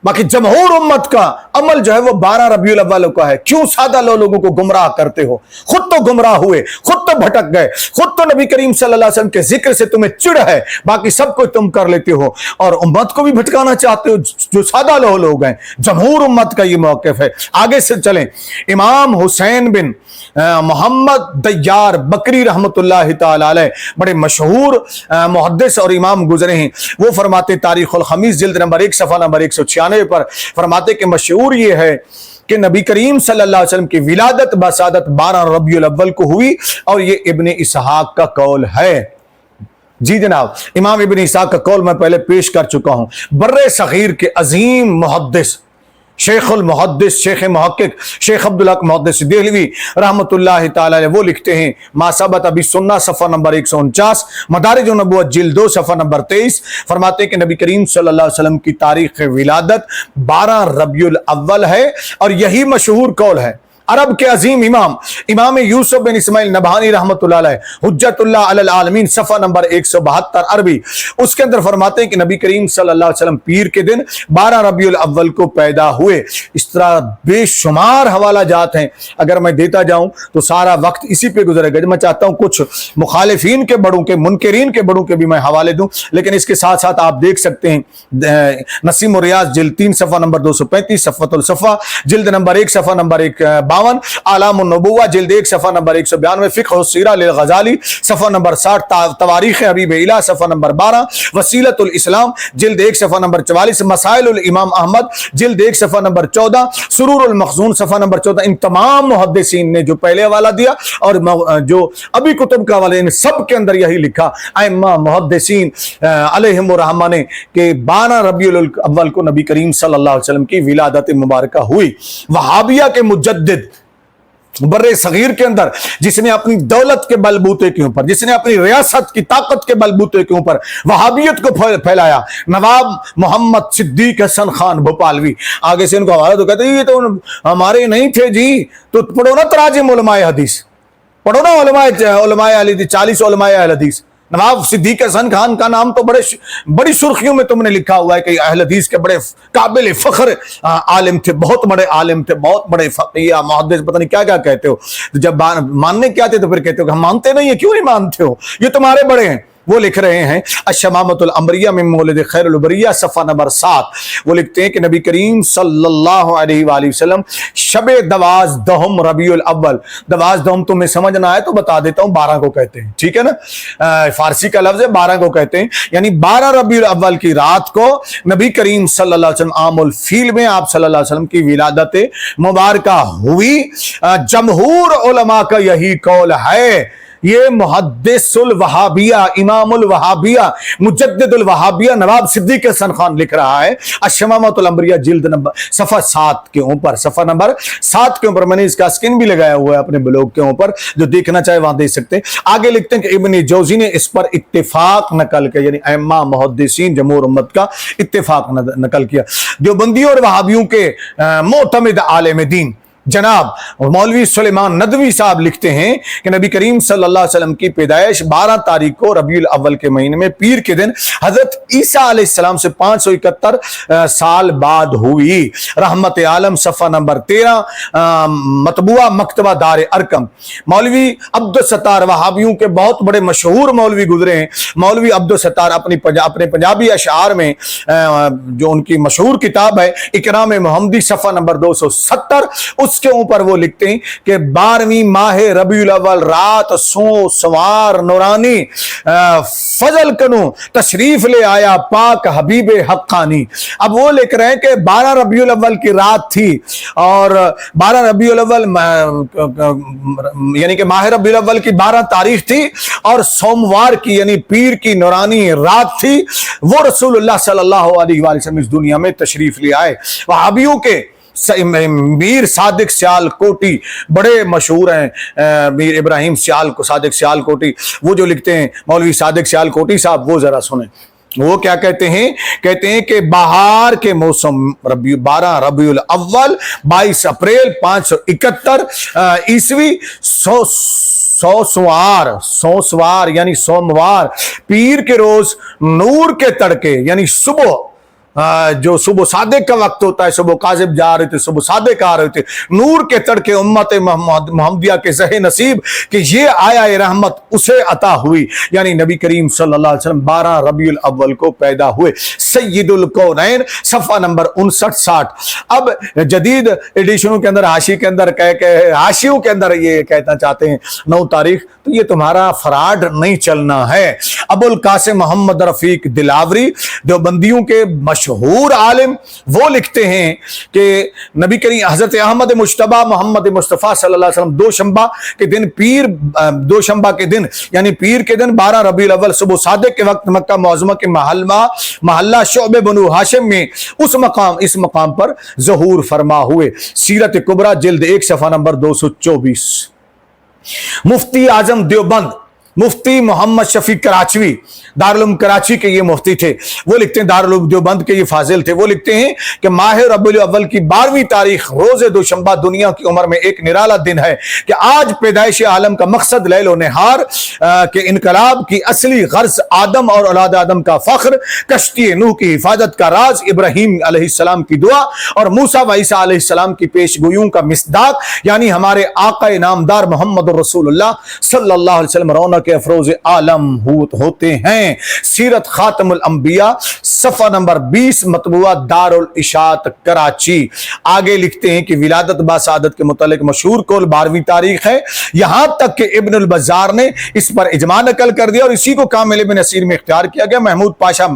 Speaker 1: बाकी जमहूर उम्मत का अमल जो है वो 12 रबीउल अव्वल का है। क्यों सादा लोगों को गुमराह करते हो? खुद तो गुमराह हुए, खुद तो भटक गए, खुद तो नबी करीम सल्लल्लाहु अलैहि वसल्लम के जिक्र से तुम्हें चिढ़ है, बाकी सब कुछ तुम कर लेते हो और उम्मत को भी भटकाना चाहते हो, जो सादा लोग हैं। जमहूर उम्मत का ये मौक़िफ़ है। आगे से चलें, इमाम हुसैन बिन मोहम्मद दय्यार बकरी रहमतुल्लाह ताला अलैह बड़े मशहूर मुहद्दिस और इमाम गुजरे हैं। वो फरमाते तारीख़ुल खमीस जिल्द नंबर 1 सफ़ा नंबर 196 पर फरमाते कि मशहूर ये है कि नबी करीम सल्लल्लाहु अलैहि वसल्लम की विलादत बासआदत 12 रबीउल अव्वल को हुई, और ये इब्न इसहाक का कौल है। जी जनाब, इमाम इब्न इसहाक का कौल मैं पहले पेश कर चुका हूं। बर्रे सगीर के अजीम मुहद्दिस शेखुल मुहद्दिस शेख मुहक्किक शेख अब्दुल हक मुहद्दिस देहलवी रहमतुल्लाह ताला अलैह वो लिखते हैं मासबत अबी सुन्ना सफ़ा नंबर 149 मदारिज नबुव्वत जिल्द 2 सफ़ा नंबर 23 फरमाते हैं कि नबी करीम सल्लल्लाहु अलैहि वसल्लम की तारीख़ विलादत 12 रबीउल अव्वल है, और यही मशहूर कौल है। अरब के अजीम इमाम यूसुफ बिन इस्माइल नबहानी रहमतुल्लाह अलैह हुज्जतुल्लाह अलल आलमीन सफ़ा नंबर 172 अरबी, उसके अंदर फरमाते हैं कि नबी करीम सल्लल्लाहु अलैहि वसल्लम पीर के दिन 12 रबीउल अव्वल को पैदा हुए। इस तरह बेशुमार हवाला जात हैं, अगर मैं देता जाऊं तो सारा वक्त इसी पे गुजरेगा। मैं चाहता हूं कुछ मुखालिफीन के बड़ों के, मुनकरीन के बड़ों के भी मैं हवाले दूं, लेकिन इसके साथ साथ आप देख सकते हैं नसीम रियाज जिल्द 3 सफ़ा नंबर 235, सफ़तुल सफ़ा जिल्द नंबर 1 सफ़ा नंबर 52, आलामुन नबुव्वा जिल्द 1 सफ़ा नंबर 192, फ़िक़्ह सीरा लिल ग़ज़ाली सफ़ा नंबर 60, तवारीख़ हबीब इला सफ़ा नंबर 12, वसीलतुल इस्लाम जिल्द 1 सफ़ा नंबर 44, मसाइलुल इमाम अहमद जिल्द 1 सफ़ा नंबर 14, सुरूरुल मखज़ून सफ़ा नंबर 14। इन तमाम मुहद्दिसीन ने जो पहले हवाला दिया और जो अभी कुतुब का हवाला, इन सब के अंदर यही लिखा अइम्मा मुहद्दिसीन अलैहिमुर्रहमा ने कि 12 रबीउल अव्वल को नबी करीम सल्लल्लाहु अलैहि वसल्लम की विलादत मुबारका हुई। वहाबिया के मुजद्दिद बर्रे सगीर के अंदर, जिसने अपनी दौलत के बलबूते के ऊपर, जिसने अपनी रियासत की ताकत के बलबूते के ऊपर वहाबियत को फैलाया, नवाब मोहम्मद सिद्दीक हसन खान भोपालवी। आगे से इनको हवाला तो कहते ये तो हमारे नहीं थे जी, तो पढ़ो ना तराजिम उलमाए हदीस, पढ़ो ना उलमाए अहले हदीस, 40 उलमाए अहले हदीस। नवाब सिद्दीक हसन खान का नाम तो बड़ी सुर्खियों में तुमने लिखा हुआ है कि अहले हदीस के बड़े काबिल फख्र आलिम थे, बहुत बड़े आलिम थे, बहुत बड़े फकीह मुहद्दिस, पता नहीं क्या क्या कहते हो। तो जब मानने क्या थे तो फिर कहते हो कि हम मानते नहीं है। क्यों नहीं मानते हो, ये तुम्हारे बड़े हैं। वो लिख रहे हैं अशमामतुल अमरिया में मौलिद खैरुल बरिया सफ़ा नंबर 7। वो लिखते हैं कि नबी करीम सल्लल्लाहु अलैहि वसल्लम शबे दवाज दहम रबीउल अव्वल, दवाज दहम तुम्हें समझ ना आए तो बता देता हूँ, 12 को कहते हैं, ठीक है ना, फारसी का लफ्ज है, 12 को कहते हैं, यानी 12 रबीउल अव्वल की रात को नबी करीम सल्लल्लाहु अलैहि वसल्लम आमुल फील में आप सल्लल्लाहु अलैहि वसल्लम की विलादत मुबारका हुई। जमहूर उलमा का यही कौल है। ये मुहद्दिसुल वहाबिया, इमामुल वहाबिया, मुजद्दिदुल वहाबिया नवाब सिद्दीक हसन खान लिख रहा है अशमामतुल अमरिया जिल्द नंबर सफ़ा 7 के ऊपर, सफ़ा नंबर 7 के ऊपर। मैंने इसका स्क्रीन भी लगाया हुआ है अपने ब्लॉग के ऊपर, जो देखना चाहे वहां देख सकते हैं। आगे लिखते हैं कि इब्न जौजी ने इस पर इत्तेफाक नकल किया, यानी अइम्मा मुहद्दिसीन जमहूर उम्मत का इत्तेफाक नकल किया। देवबंदियों और वहाबियों के मोतमिद आलिम दीन जनाब मौलवी सुलेमान नदवी साहब लिखते हैं कि नबी करीम सल्लल्लाहु अलैहि वसल्लम की पैदाइश 12 तारीख को रबीउल अव्वल के महीने में पीर के दिन हजरत ईसा अलैहिस्सलाम से 571 साल बाद हुई। रहमत आलम सफ़ा नंबर 13 मतबुआ मकतबा दार अरकम। मौलवी अब्दुल सत्तार वहाबियों के बहुत बड़े मशहूर मौलवी गुजरे हैं। मौलवी अब्दुल सत्तार अपने पंजाबी अशआर में जो उनकी मशहूर किताब है इकराम मोहम्मदी सफ़ा नंबर 270, उसके ऊपर वो लिखते हैं कि 12वीं माह रबीउल अव्वल रात सो सवार नूरानी फजल कनु तशरीफ ले आया पाक हबीब हक्कानी। अब वो लिख रहे हैं कि 12 रबीउल अव्वल की रात थी और 12 रबीउल अव्वल यानी कि माह रबीउल अव्वल की 12 तारीख थी और सोमवार की यानी पीर की नूरानी रात थी। वो रसूलुल्लाह सल्लल्लाहु अलैहि वसल्लम इस दुनिया में तशरीफ ले आए। वहाबियों के मीर सादिक सियाल कोटी बड़े मशहूर हैं, मीर इब्राहिम सादिक सियाल कोटी, वो जो लिखते हैं मौलवी सादिक सियाल कोटी साहब, वो जरा सुने। वो क्या कहते हैं कि बहार के मौसम 12 रबीउल अव्वल 22 अप्रैल 571 ईस्वी सोमवार यानी सोमवार पीर के रोज नूर के तड़के यानी सुबह, जो सुबह सादिक का वक्त होता है, सुबह काजिब जा रहे थे, सुबह सादिक आ रहे थे, नूर के तड़के उम्मत मोहम्मदिया के ज़हे नसीब कि ये आया रहमत उसे अता हुई, यानी नबी करीम सल्लल्लाहु अलैहि वसल्लम 12 रबीउल अव्वल को पैदा हुए। सय्यदुल कौनैन सफ़ा नंबर 59-60। अब जदीद एडिशनों के अंदर हाशी के अंदर हाशियों के अंदर ये कहना चाहते हैं 9 तारीख, तो ये तुम्हारा फराड नहीं चलना है। अबुल कासिम मोहम्मद रफीक दिलावरी देवबंदियों के मशहूर आलिम, वो लिखते हैं कि नबी करीम हजरत अहमद मुश्तबा मोहम्मद मुस्तफ़ा सल्लल्लाहु अलैहि वसल्लम दोशंबा के दिन यानी पीर के दिन 12 रबीउल अव्वल सुबह सादिक के वक्त मक्का मुअज़्ज़मा के महल्ला शोबे बनु हाशिम में इस मकाम पर ज़हूर फरमा हुए। सीरत कुबरा जिल्द 1 सफ़ा नंबर 224। मुफ्ती आजम देवबंद मुफ्ती मोहम्मद शफीक कराचवी दारुल कराची के ये मुफ्ती थे, वो लिखते हैं, दारुल देवबंद के ये फाजिल थे, वो लिखते हैं कि माह रबीउल अव्वल की 12वीं तारीख रोज़े दोशंबा दुनिया की उम्र में एक निराला दिन है कि आज पैदाइश आलम का मकसद लैलो नहार के इनकलाब की असली गर्ज आदम और औलाद आदम का फख्र, कश्ती नूह की हिफाजत का राज, इब्राहीम अलैहिस्सलाम की दुआ और मूसा व ईसा अलैहिस्सलाम की पेशगोइयों का मिसदाक यानी हमारे आका नामदार मोहम्मद रसूलुल्लाह सल्लल्लाहु अलैहि वसल्लम रौनक के अफरोज आलम होते हैं। सीरत खातमुल अंबिया सफ़ा नंबर 20 मतबुआ दारुल इशात कराची। आगे लिखते हैं कि विलादत बासादत के मुतालिक मशहूर कौल 12वीं तारीख है, यहां तक कि इब्नुल बज़ार ने इस पर इजमा नकल कर दिया और इसी को कामिल इब्न नसीर में इख्तियार किया गया। महमूद पाशा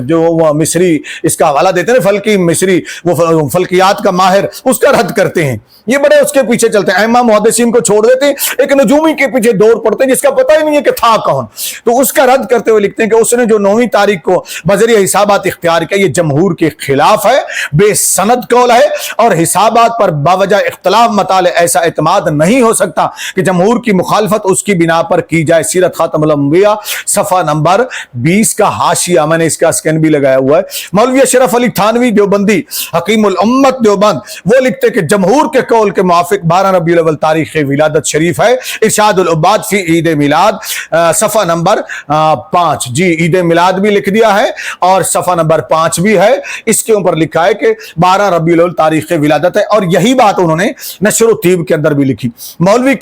Speaker 1: जो मिस्री इसका हवाला देते हैं, फल्की मिस्री, वो फल्कियात का माहिर, उसका रद्द करते हैं। ये बड़े उसके पीछे चलते हैं, अइम्मा मुहद्दिसीन को छोड़ देते हैं, एक नजूमी के पीछे 2 लाहौर पढ़ते हैं जिसका पता ही नहीं है कि था कौन। तो उसका रद्द करते हुए लिखते हैं कि उसने जो 9वीं तारीख को बजरिया हिसाबात इख्तियार किया, ये जमहूर के खिलाफ है, बेसनद कौल है और हिसाबात पर बावजह इख्तलाफ मताले ऐसा एतमाद नहीं हो सकता कि जमहूर की मुखालफत उसकी बिना पर की जाए। सीरत खातमुल अंबिया सफ़ा नंबर 20 का हाशिया, मैंने इसका स्कैन भी लगाया हुआ है। मौलवी अशरफ अली थानवी देवबंदी हकीमुल उम्मत देवबंद, वो लिखते कि जमहूर के कौल के मुआफिक 12 रबीउल अव्वल तारीख विलादत शरीफ है। इरशादुल उबाद फी ईद मिलाद सफ़ा नंबर 5, जी ईद मिलाद भी लिख दिया है और सफ़ा नंबर 5 भी है, इसके ऊपर लिखा है कि 12 रबीउल अव्वल तारीख विलादत है। और यही बात उन्होंने नशर तीब के अंदर भी लिखी। मौलवी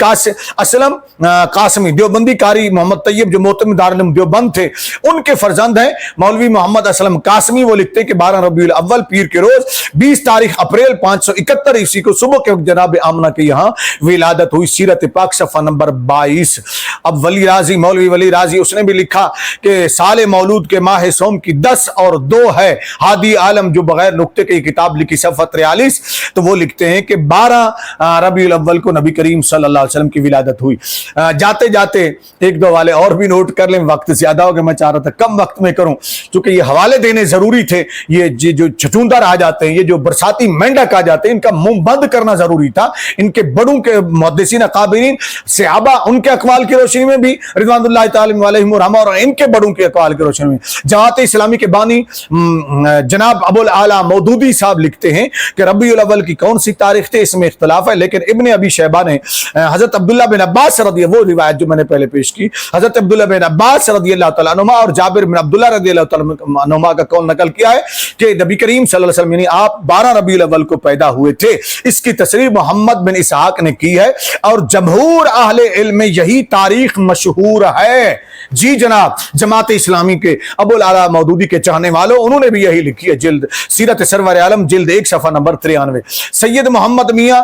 Speaker 1: असलम कासमी देवबंदी कारी मोहम्मद तैयब जो मोहतम दारुल उलूम देवबंद थे, उनके फर्जंद हैं मौलवी मोहम्मद असलम कासमी, वो लिखते हैं कि 12 रबीउल अव्वल पीर के रोज 20 तारीख अप्रैल 571 ईस्वी को सुबह के वक्त जनाब आमना के यहाँ विलादत हुई। सीरत पाक सफ़ा नंबर 22। अब वली राजी, मौलवी वली राजी, उसने भी लिखा कि साले मौलूद के माह सोम की 10 और 2 है। हादी आलम जो बगैर नुक्ते की किताब लिखी सफ़ा 43, तो वो लिखते हैं कि 12 रबीउल अव्वल को नबी करीम सल्लल्लाहु अलैहि वसल्लम की विलादत हुई। जाते जाते एक दो वाले और भी नोट कर लें, वक्त ज्यादा हो गया, मैं चाह रहा था कम वक्त में करूं क्योंकि ये हवाले देने जरूरी थे। ये जो चचुंदर आ जाते हैं, ये जो बरसाती मेंढक आ जाते हैं, इनका मुंह बंद करना जरूरी था। इनके बड़ों के मुहद्दिसीन अकाबिरीन सहाबा, उनके अक़वाल की रोशनी में भी रिज़वानुल्लाहि तआला अलैहिम और इनके बड़ों के अक़वाल की रोशनी में जमात इस्लामी के बानी जनाब अबुल आला मौदूदी साहब लिखते हैं कि रबीउल अव्वल की कौन सी तारीख थी, इसमें इख्तिलाफ है, लेकिन इब्ने अबी शैबा ने हजरत अब्दुल्ला बिन अब्बास रज़ी, वो रिवायत जो मैंने पहले पेश की, हजरत अब्दुल्ला बिन अब्बास रज़ियल्लाहु तआला अन्हुमा और जाबिर बिन अब्दुल्ला रज़ियल्लाहु तआला अन्हुमा का कौल नकल किया है कि नबी करीम सल्लल्लाहु अलैहि वसल्लम यानी आप 12 रबीउल अव्वल को पैदा हुए थे। इसकी तशरीह मोहम्मद बिन इसहाक ने की है और जमहूर अहले इल्म में यही तारीख मशहूर है। जी जनाब, जमात इस्लामी के अबुल आला मौदूदी के चाहने वालों, उन्होंने भी यही लिखी है, जिल्द सीरत सरवर आलम जिल्द 1 सफ़ा नंबर 93। सैयद मोहम्मद मियाँ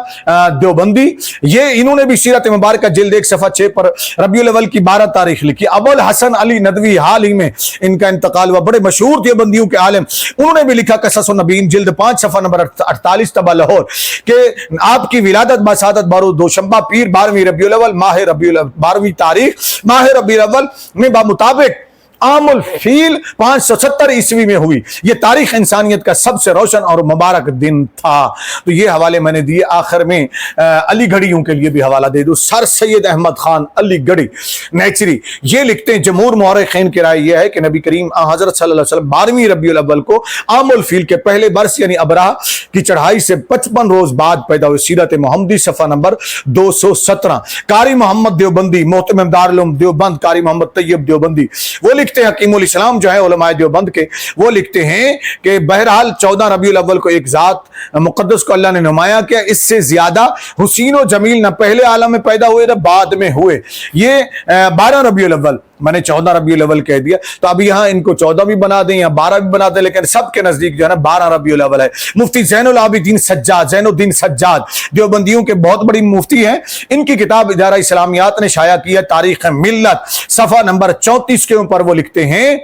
Speaker 1: देवबंदी, ये इन्होंने भी सीरत मुबारक जिल्द 1 सफ़ा 6 पर रबीउल अव्वल की 12 तारीख लिखी। अबुल हसन अली नदवी, हाल ही में इनका इंतकाल हुआ, बड़े मशहूर देवबंदियों के आलिम, उन्होंने भी लिखा कससुन नबीन जिल्द 5 सफ़ा नंबर 48 तबा लाहौर के आपकी विलादत बसादत बारो दोशंबा पीर 12वीं रबीउल अव्वल माह रबीउल 12वीं तारीख माह रबीउल अव्वल में बामुताबिक आमुल फील 570 ईस्वी में हुई। ये तारीख इंसानियत का सबसे रोशन और मुबारक दिन था। तो ये हवाले मैंने दिए। आखिर में अली गढ़ियों के लिए भी हवाला दे दूं। सर सैयद अहमद खान अली गढ़ी नेचरी, ये लिखते हैं जमहूर मुअर्रिखीन की राय यह है कि नबी करीम हजरत सल्लल्लाहु अलैहि वसल्लम 12वीं रबीउल अव्वल को आमुल फील के पहले बरस यानी अबराह की चढ़ाई से 55 रोज बाद पैदा हुए। सीरत मोहम्मदी सफ़ा नंबर 217। कारी मोहम्मद देवबंदी मोहतमिम दारुल उलूम देवबंद कारी मोहम्मद तैयब देवबंदी, वो लिखते हैं हकीमुल इस्लाम जो है उलमाए देवबंद के, वो लिखते हैं कि बहरहाल 14 रबीउल अव्वल को एक जात मुक़द्दस को अल्लाह ने नुमाया किया। इससे ज्यादा हुसीन और जमील न पहले आलम में पैदा हुए न बाद में हुए। ये 12 रबीउल अव्वल, मैंने 14 रबीउल अव्वल कह दिया, तो अभी यहाँ इनको 14 भी बना दें या 12 भी बना दें, लेकिन सबके नजदीक जो है ना 12 रबीउल अव्वल है। मुफ्ती ज़ैनुल आबिदीन सज्जाद, ज़ैनुद्दीन सज्जाद देवबंदियों के बहुत बड़ी मुफ्ती हैं। इनकी किताब इदारा इस्लामियात ने शाया की है तारीख मिल्लत सफ़ा नंबर 34 के ऊपर वो लिखते हैं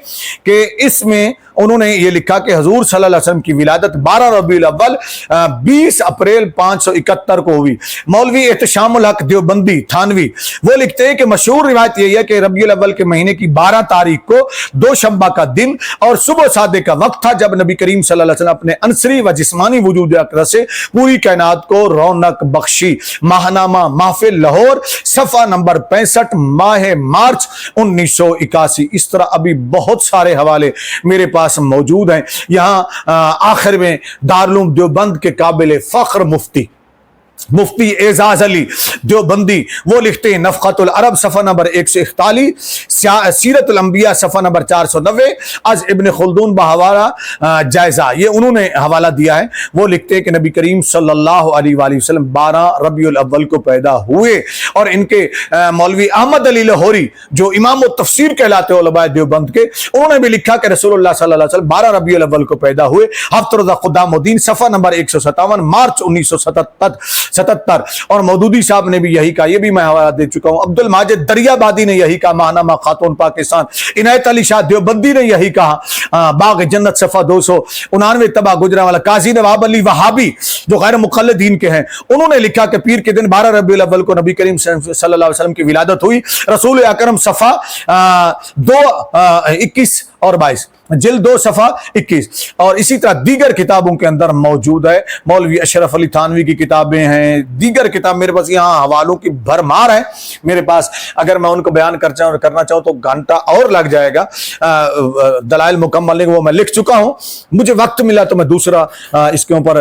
Speaker 1: कि इसमें उन्होंने ये लिखा कि हजूर सल्लल्लाहु अलैहि वसल्लम की विलादत 12 रबीउल अव्वल 20 अप्रैल 571 को हुई। मौलवी एहतशामुल हक देवबंदी थानवी, वो लिखते हैं कि मशहूर रिवायत यही है कि रबीउल अव्वल के महीने की 12 तारीख को दोशंबा का दिन और सुबह सादे का वक्त था जब नबी करीम सल्लल्लाहु अलैहि वसल्लम अपने अंसरी व जिस्मानी वजूद अकदर से पूरी कायनात को रौनक बख्शी। माहनामा महफिल लाहौर सफ़ा नंबर 65 माह मार्च 1981। इस तरह अभी बहुत सारे हवाले मेरे पास मौजूद हैं। यहां आखिर में दारुल उलूम देवबंद के काबिल फख्र मुफ्ती एजाज अली देवबंदी, वो लिखते हैं नफ़क़तुल अरब सफ़ा नंबर 141, सीरतुल अंबिया सफ़ा नंबर 490, अज इब्न खुल्दून बहवाला जायज़ा, ये उन्होंने हवाला दिया है। वो लिखते हैं कि नबी करीम सल्लल्लाहु अलैहि वसल्लम 12 रबीउल अव्वल को पैदा हुए। और इनके मौलवी अहमद अली लाहौरी जो इमाम तफसीर कहलाते हैं उलमाए देवबंद के, उन्होंने भी लिखा कि रसूलुल्लाह सल्लल्लाहु अलैहि वसल्लम 12 रबीउल अव्वल को पैदा हुए। हफ्तुर खुदामुद्दीन सफ़ा नंबर 157 मार्च 1977 77, और मौदूदी साहब ने भी यही कहा, ये भी मैं हवाला दे चुका हूं। अब्दुल माजिद दरियाबादी ने यही कहा, माहनामा खातून पाकिस्तान। इनायत अली शाह देवबंदी ने यही कहा, बाग जन्नत सफ़ा 299 तबाह गुजरावाला। काजी नवाब अली वहाबी जो गैर मुखल्लदीन के हैं, उन्होंने लिखा कि पीर के दिन 12 रबीउल अव्वल को नबी करीम सल्लल्लाहु अलैहि वसल्लम की विलादत हुई। रसूल अकरम सफ़ा 21 और 22, जिल्द 2 सफ़ा 21, और इसी तरह दीगर किताबों के अंदर मौजूद है। मौलवी अशरफ अली थानवी की किताबें हैं, दीगर किताब मेरे पास यहाँ हवालों की भरमार है मेरे पास। अगर मैं उनको बयान करना चाहूँ तो घंटा और लग जाएगा। दलाइल मुकम्मल वो मैं लिख चुका हूँ, मुझे वक्त मिला तो मैं दूसरा इसके ऊपर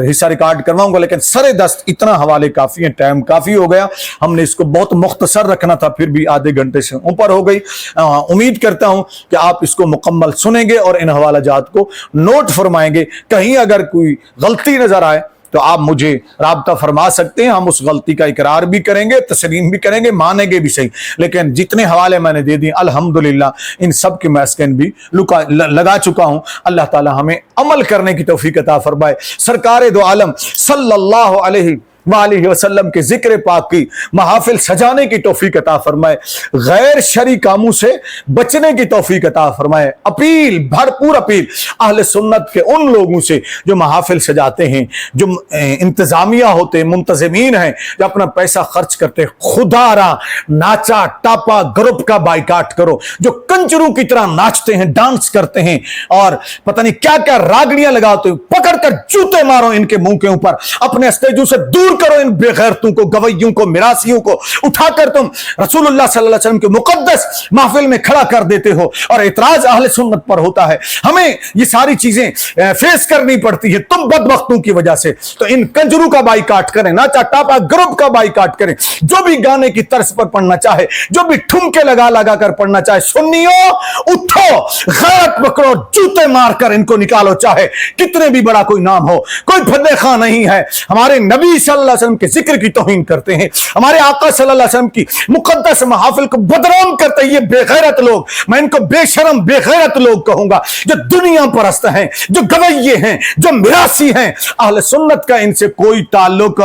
Speaker 1: हिस्सा रिकॉर्ड करवाऊंगा, लेकिन सरे दस्त इतना हवाले काफ़ी है, टाइम काफ़ी हो गया। हमने इसको बहुत मुख्तसर रखना था, फिर भी आधे घंटे से ऊपर हो गई। उम्मीद करता हूँ कि आप इसको मुकम्मल सुनेंगे और इन हवाला जात को नोट फरमाएंगे। कहीं अगर कोई गलती नजर आए तो आप मुझे राब्ता फरमा सकते हैं, हम उस गलती का इकरार भी करेंगे, तस्लीम भी करेंगे, मानेंगे भी सही। लेकिन जितने हवाले मैंने दे दिए अल्हम्दुलिल्लाह इन सब के मैं स्कैन भी लगा चुका हूं। अल्लाह ताला हमें अमल करने की तौफीक अता फरमाए। सरकार दो आलम सल्लल्लाहु अलैहि वसल्लम के जिक्र पाक की महाफिल सजाने की तौफीक अता फरमाए, गैर शरी कामों से बचने की तौफीक अता फरमाए। अपील, भरपूर अपील अहले सुन्नत के उन लोगों से जो महाफिल सजाते हैं, जो इंतजामिया होते हैं, मुंतजिमीन हैं, जो अपना पैसा खर्च करते हैं, खुदारा नाचा टापा ग्रुप का बाइकाट करो। जो कंजरों की तरह नाचते हैं, डांस करते हैं और पता नहीं क्या क्या रागड़ियां लगाते हो, पकड़ कर जूते मारो इनके मुंह के ऊपर, अपने स्टेजों से दूर करो इन बेगैरतों को, गवैयों को, मिरासियों को। उठाकर तुम रसूलुल्लाह सल्लल्लाहु अलैहि वसल्लम के मुकद्दस महफिल में खड़ा कर देते हो और इतराज अहले सुन्नत पर होता है। हमें ये सारी चीजें फेस करनी पड़ती है तुम बदबख्तों की वजह से। तो इन कंजरों का बाइकाट करें, नाचा टापा ग्रुप का बाइकाट करें। जो भी गाने की तर्ज पर पढ़ना चाहे, जो भी ठुमके लगा लगा कर पढ़ना चाहे, सुन्नियों उठो, गैरत पकड़ो, जूते मारकर इनको निकालो, चाहे कितने भी बड़ा कोई नाम हो। कोई फद्दे नहीं है। हमारे नबी सल्लल्लाहु अलैहि वसल्लम के जिक्र की तौहीन करते हैं, हमारे आका सल्लल्लाहु अलैहि वसल्लम की मुकद्दस महफिल को बदनाम करते हैं ये बेगैरत लोग। मैं इनको बेशरम बेगैरत लोग कहूंगा, जो दुनिया परस्त हैं, जो गवैये हैं, जो मिरासी हैं। अहले सुन्नत का इनसे कोई ताल्लुक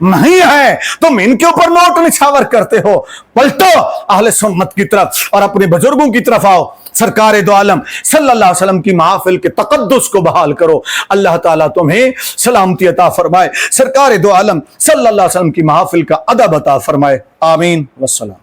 Speaker 1: नहीं है। तुम इनके ऊपर नोट निछावर करते हो। पलटो अहले सुन्नत की तरफ और अपने बुजुर्गों की तरफ आओ। सरकार दो आलम सल्लल्लाहु अलैहि वसल्लम की महफिल के तकद्दुस को बहाल करो। अल्लाह ताला तुम्हें सलामती अता फरमाए। सरकार दो आलम सल्लल्लाहु अलैहि वसल्लम की महफिल का अदब अता फरमाए। आमीन वस्सलाम।